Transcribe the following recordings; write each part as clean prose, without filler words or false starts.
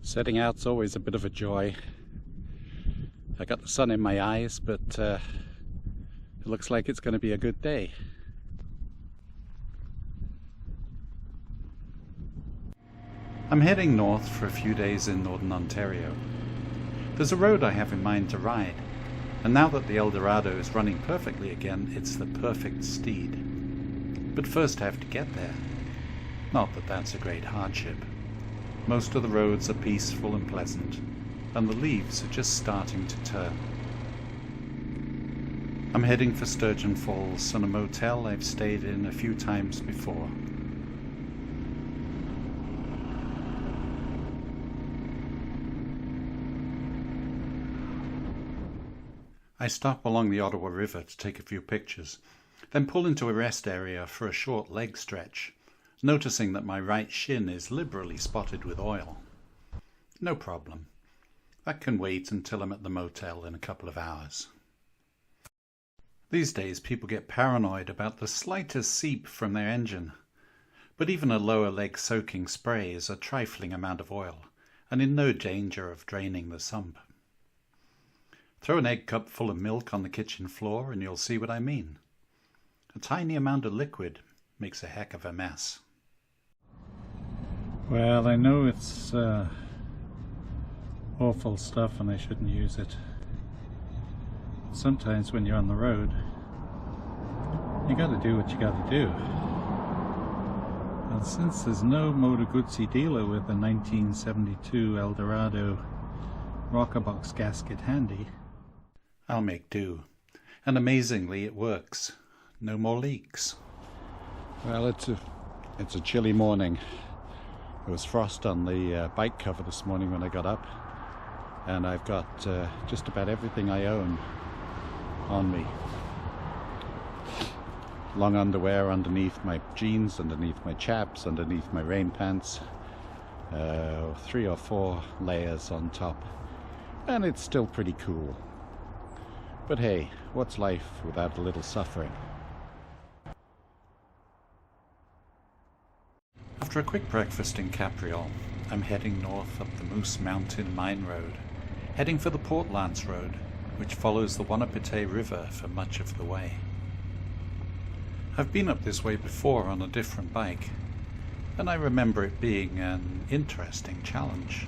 Setting out's always a bit of a joy. I got the sun in my eyes, but it looks like it's going to be a good day. I'm heading north for a few days in northern Ontario. There's a road I have in mind to ride, and now that the Eldorado is running perfectly again, it's the perfect steed. But first I have to get there. Not that that's a great hardship. Most of the roads are peaceful and pleasant, and the leaves are just starting to turn. I'm heading for Sturgeon Falls and a motel I've stayed in a few times before. I stop along the Ottawa River to take a few pictures, then pull into a rest area for a short leg stretch, noticing that my right shin is liberally spotted with oil. No problem. That can wait until I'm at the motel in a couple of hours. These days people get paranoid about the slightest seep from their engine, but even a lower leg soaking spray is a trifling amount of oil, and in no danger of draining the sump. Throw an egg cup full of milk on the kitchen floor and you'll see what I mean. A tiny amount of liquid makes a heck of a mess. Well, I know it's awful stuff and I shouldn't use it. Sometimes when you're on the road, you gotta do what you gotta do. And since there's no Moto Guzzi dealer with a 1972 Eldorado rocker box gasket handy, I'll make do. And amazingly it works. No more leaks. Well, it's a chilly morning. There was frost on the bike cover this morning when I got up, and I've got just about everything I own on me. Long underwear underneath my jeans, underneath my chaps, underneath my rain pants, 3 or 4 layers on top, and it's still pretty cool. But hey, what's life without a little suffering? After a quick breakfast in Capreol, I'm heading north up the Moose Mountain Mine Road, heading for the Port Lance Road, which follows the Wanapitei River for much of the way. I've been up this way before on a different bike, and I remember it being an interesting challenge.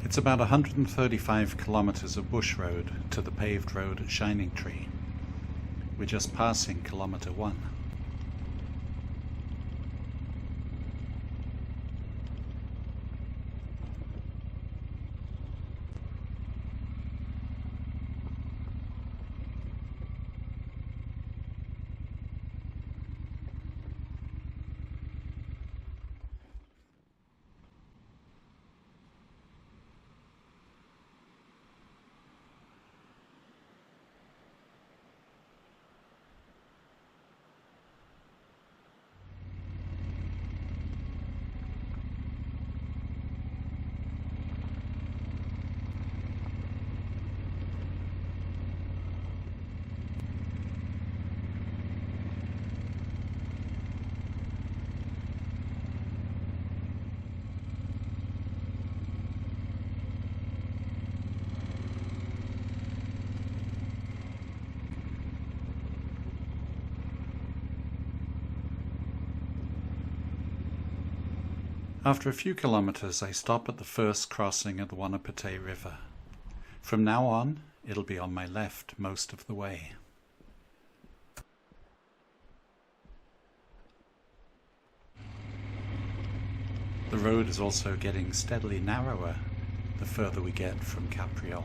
It's about 135 kilometers of bush road to the paved road at Shining Tree. We're just passing kilometer 1. After a few kilometers, I stop at the first crossing of the Wanapitei River. From now on, it'll be on my left most of the way. The road is also getting steadily narrower the further we get from Capreol.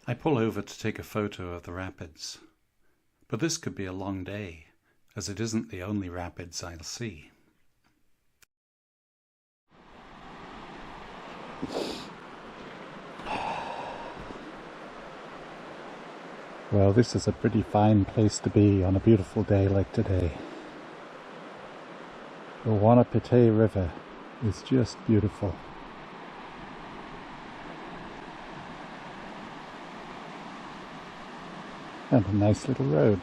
I pull over to take a photo of the rapids, but this could be a long day, as it isn't the only rapids I'll see. Well, this is a pretty fine place to be on a beautiful day like today. The Wanapitei River is just beautiful. And a nice little road.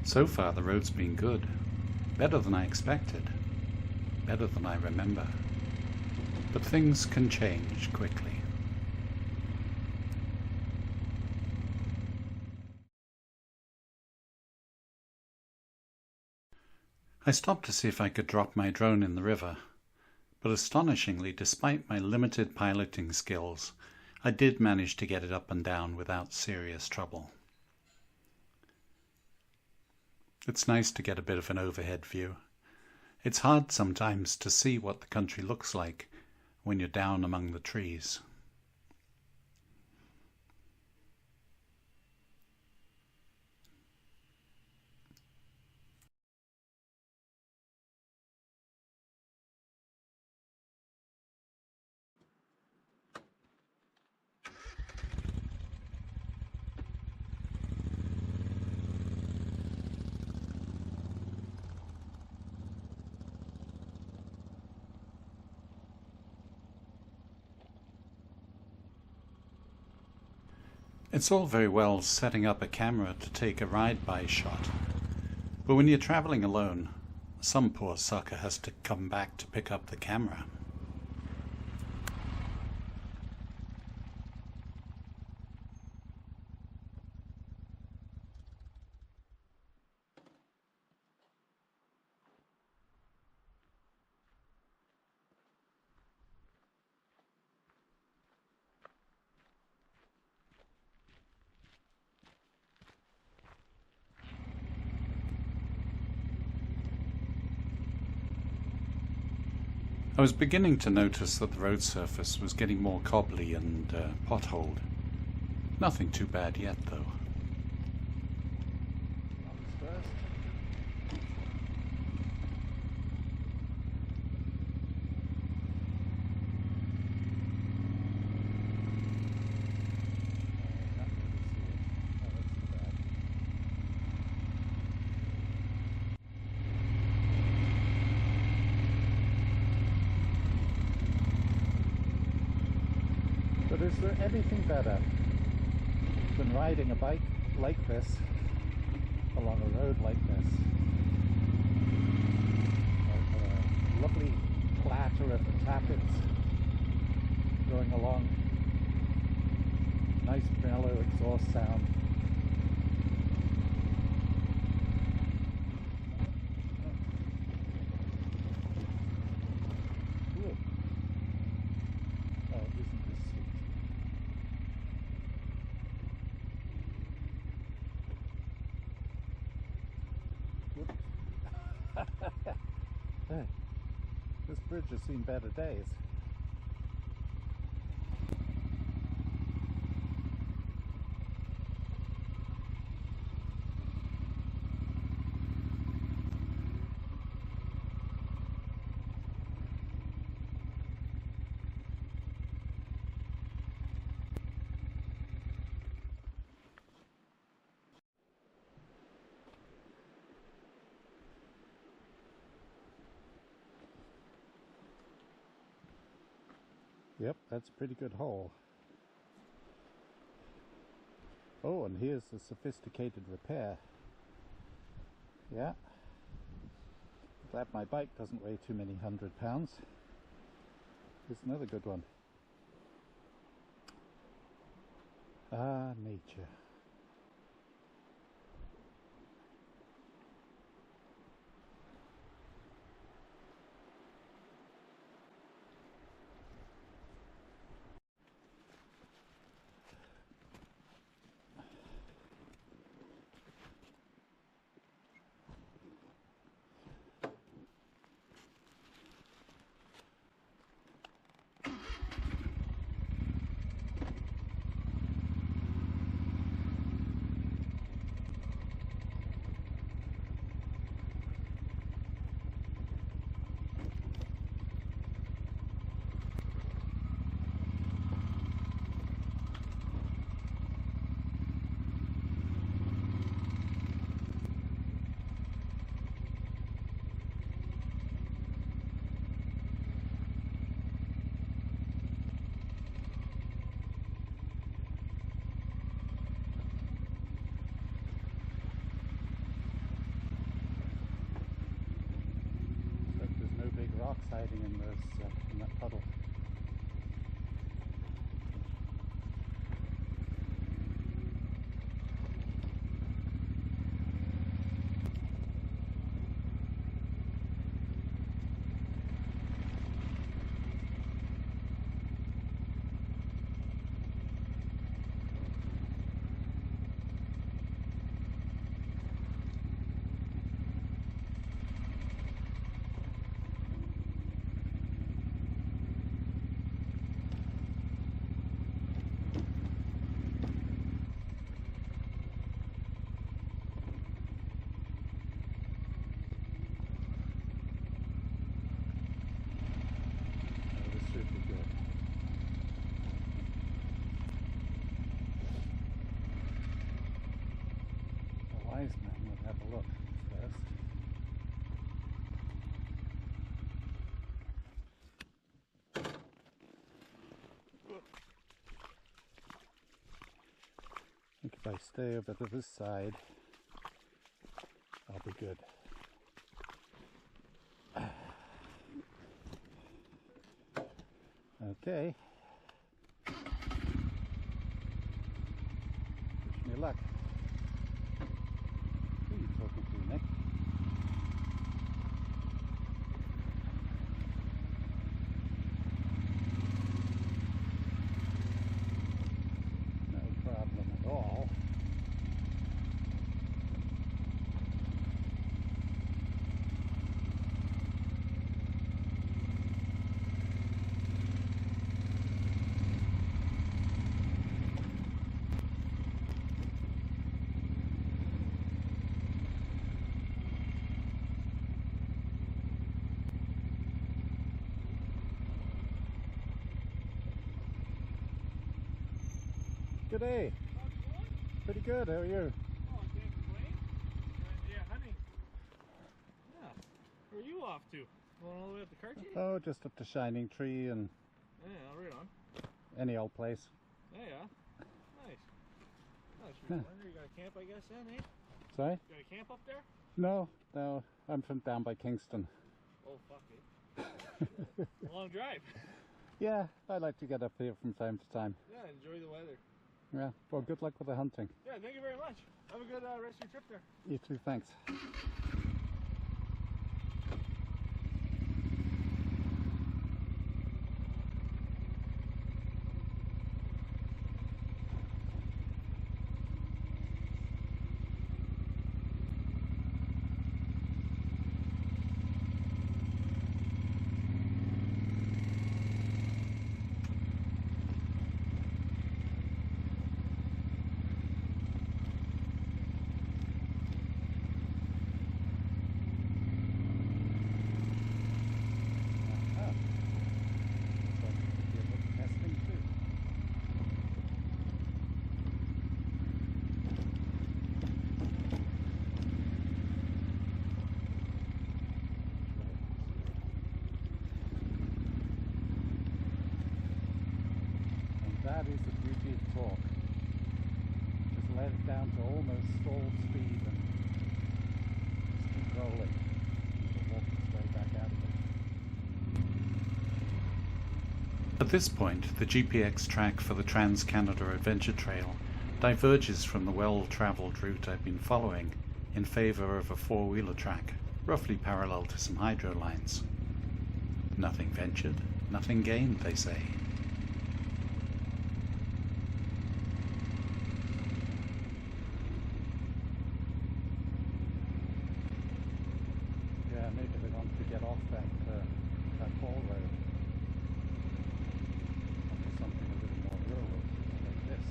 So far the road's been good. Better than I expected. Better than I remember. But things can change quickly. I stopped to see if I could drop my drone in the river, but astonishingly, despite my limited piloting skills, I did manage to get it up and down without serious trouble. It's nice to get a bit of an overhead view. It's hard sometimes to see what the country looks like when you're down among the trees. It's all very well setting up a camera to take a ride-by shot, but when you're traveling alone, some poor sucker has to come back to pick up the camera. I was beginning to notice that the road surface was getting more cobbly and potholed. Nothing too bad yet, though. But is there anything better than riding a bike like this along a road like this? A lovely clatter of the rapids going along, nice mellow exhaust sound. Hey, this bridge has seen better days. Yep, that's a pretty good hole. Oh, and here's the sophisticated repair. Yeah. Glad my bike doesn't weigh too many 100 pounds. Here's another good one. Ah, nature. hiding in those in that puddle. Wise man would have a look first. I think if I stay over to this side, I'll be good. Okay. Wish me luck. Who are you talking to, Nick? No problem at all. Good day. How's it going? Pretty good. How are you? Oh, I can't complain. Yeah, hunting. Yeah. Where are you off to? Going all the way up to Cartier? Oh, just up to Shining Tree and Yeah, right on. any old place. Yeah, yeah. Nice. Nice. Yeah. You got a camp, I guess, then, eh? Sorry? You got a camp up there? No, I'm from down by Kingston. Oh, fuck it. Long drive. Yeah, I like to get up here from time to time. Yeah, enjoy the weather. Yeah, well, good luck with the hunting. Yeah, thank you very much. Have a good rest of your trip there. You too, thanks. That is the beauty of torque. Just let it down to almost stalled speed and just keep rolling. It'll walk its way back out of it. At this point, the GPX track for the Trans-Canada Adventure Trail diverges from the well-travelled route I've been following in favour of a four-wheeler track, roughly parallel to some hydro lines. Nothing ventured, nothing gained, they say. Yeah, maybe they want to get off that fall road onto something a little more rural like this.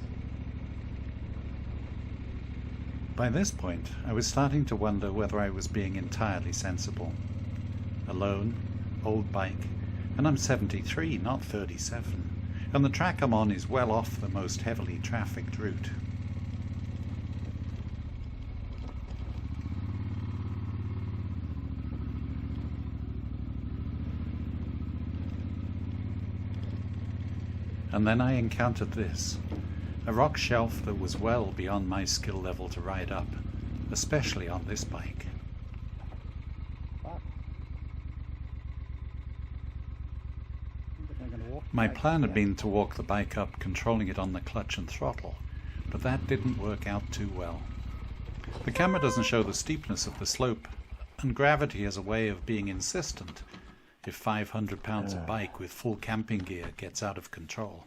By this point, I was starting to wonder whether I was being entirely sensible. Alone, old bike, and I'm 73, not 37, and the track I'm on is well off the most heavily trafficked route. And then I encountered this, a rock shelf that was well beyond my skill level to ride up, especially on this bike. Fuck. My plan had been to walk the bike up, controlling it on the clutch and throttle, but that didn't work out too well. The camera doesn't show the steepness of the slope, and gravity has a way of being insistent if 500 pounds of bike with full camping gear gets out of control.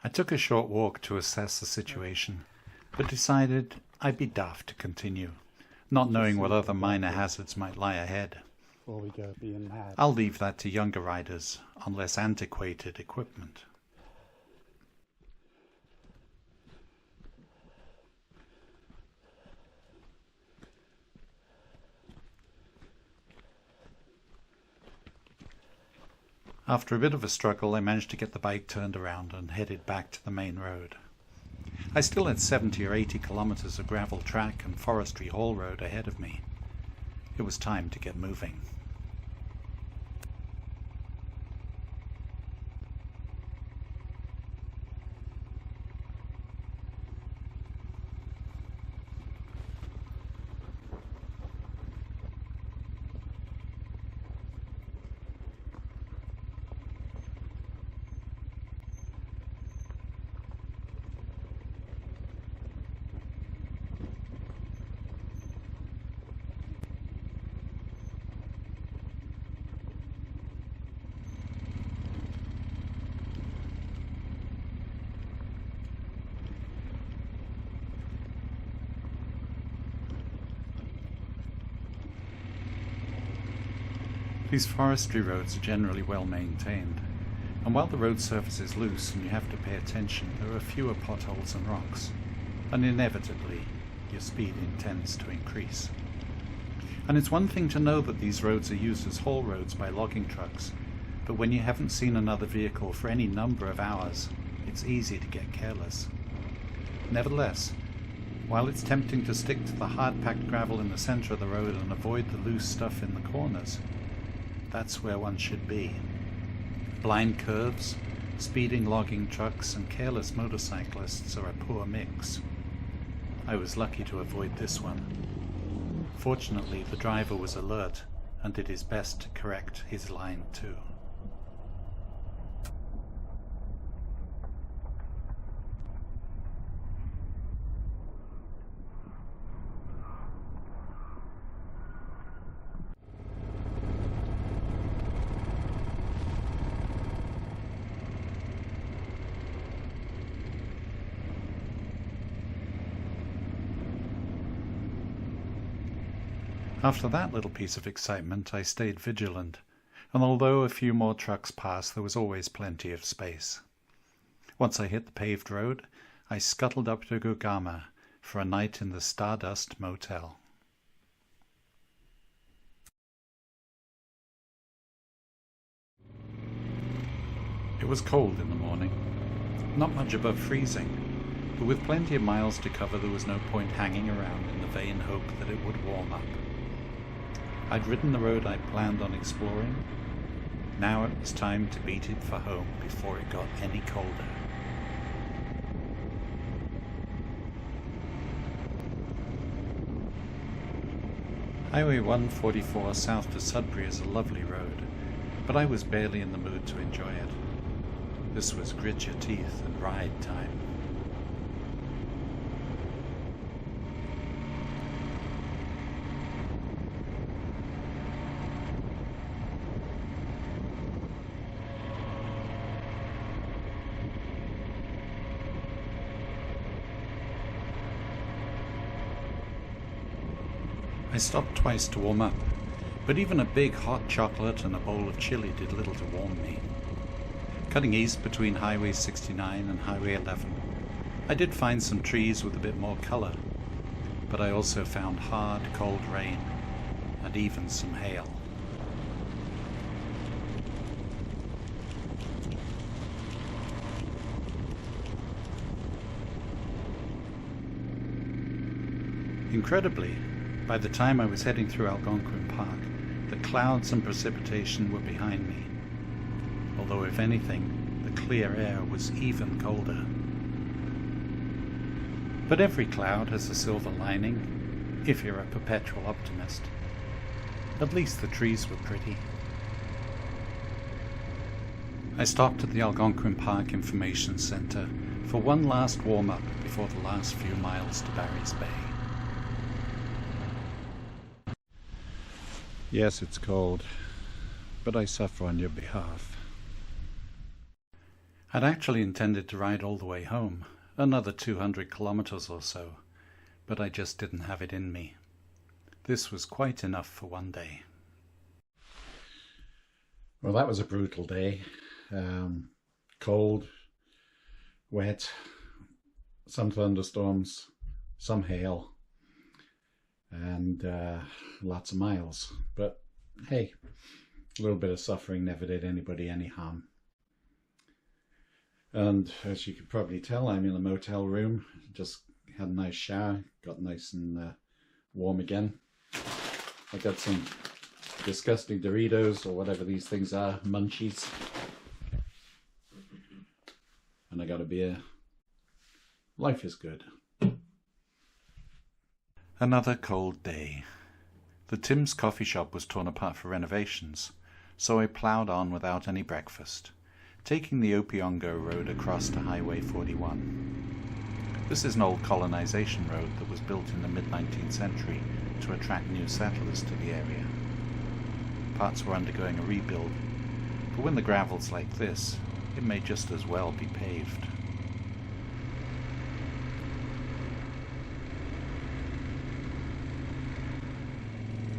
I took a short walk to assess the situation, but decided I'd be daft to continue, not knowing what other minor hazards might lie ahead. I'll leave that to younger riders on less antiquated equipment. After a bit of a struggle, I managed to get the bike turned around and headed back to the main road. I still had 70 or 80 kilometers of gravel track and forestry haul road ahead of me. It was time to get moving. These forestry roads are generally well maintained, and while the road surface is loose and you have to pay attention, there are fewer potholes and rocks, and inevitably your speed intends to increase. And it's one thing to know that these roads are used as haul roads by logging trucks, but when you haven't seen another vehicle for any number of hours, it's easy to get careless. Nevertheless, while it's tempting to stick to the hard-packed gravel in the center of the road and avoid the loose stuff in the corners, that's where one should be. Blind curves, speeding logging trucks, and careless motorcyclists are a poor mix. I was lucky to avoid this one. Fortunately, the driver was alert and did his best to correct his line too. After that little piece of excitement, I stayed vigilant, and although a few more trucks passed, there was always plenty of space. Once I hit the paved road, I scuttled up to Gugama for a night in the Stardust Motel. It was cold in the morning, not much above freezing, but with plenty of miles to cover there was no point hanging around in the vain hope that it would warm up. I'd ridden the road I'd planned on exploring. Now it was time to beat it for home before it got any colder. Highway 144 south to Sudbury is a lovely road, but I was barely in the mood to enjoy it. This was grit your teeth and ride time. I stopped twice to warm up, but even a big hot chocolate and a bowl of chili did little to warm me. Cutting east between Highway 69 and Highway 11, I did find some trees with a bit more colour, but I also found hard, cold rain and even some hail. Incredibly, by the time I was heading through Algonquin Park, the clouds and precipitation were behind me, although if anything, the clear air was even colder. But every cloud has a silver lining. if you're a perpetual optimist. At least the trees were pretty. I stopped at the Algonquin Park Information Centre for one last warm-up before the last few miles to Barry's Bay. Yes, it's cold, but I suffer on your behalf. I'd actually intended to ride all the way home, another 200 kilometers or so, but I just didn't have it in me. This was quite enough for one day. Well, that was a brutal day. Cold, wet, some thunderstorms, some hail, and lots of miles. But hey, a little bit of suffering never did anybody any harm. And as you can probably tell, I'm in a motel room. Just had a nice shower, got nice and warm again. I got some disgusting Doritos or whatever these things are, munchies. And I got a beer. Life is good. Another cold day. The Tim's coffee shop was torn apart for renovations, so I ploughed on without any breakfast, taking the Opiongo Road across to Highway 41. This is an old colonization road that was built in the mid-19th century to attract new settlers to the area. Parts were undergoing a rebuild, but when the gravel's like this, it may just as well be paved.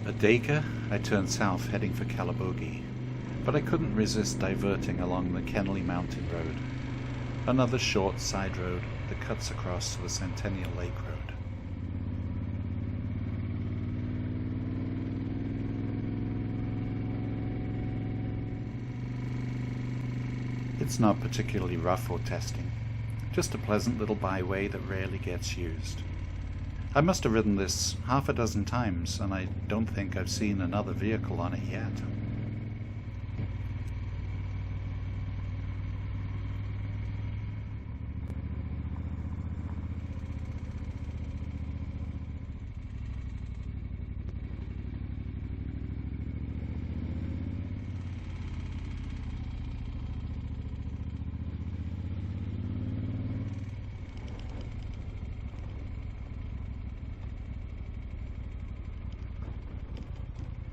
At Dacre, I turned south heading for Calabogie, but I couldn't resist diverting along the Kennelly Mountain Road, another short side road that cuts across to the Centennial Lake Road. It's not particularly rough or testing, just a pleasant little byway that rarely gets used. I must have ridden this half a dozen times, and I don't think I've seen another vehicle on it yet.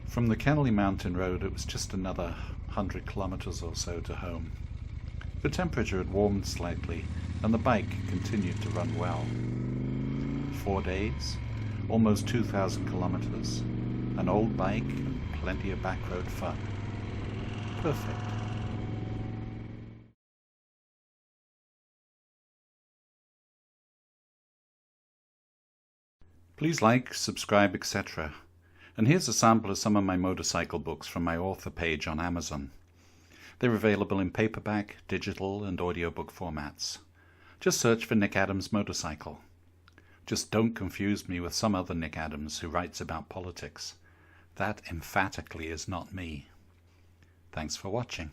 From the Kennelly Mountain Road, it was just another 100 kilometers or so to home. The temperature had warmed slightly, and the bike continued to run well. 4 days, almost 2,000 kilometers, an old bike, and plenty of backroad fun. Perfect. Please like, subscribe, etc. And here's a sample of some of my motorcycle books from my author page on Amazon. They're available in paperback, digital, and audiobook formats. Just search for Nick Adams Motorcycle. Just don't confuse me with some other Nick Adams who writes about politics. That emphatically is not me. Thanks for watching.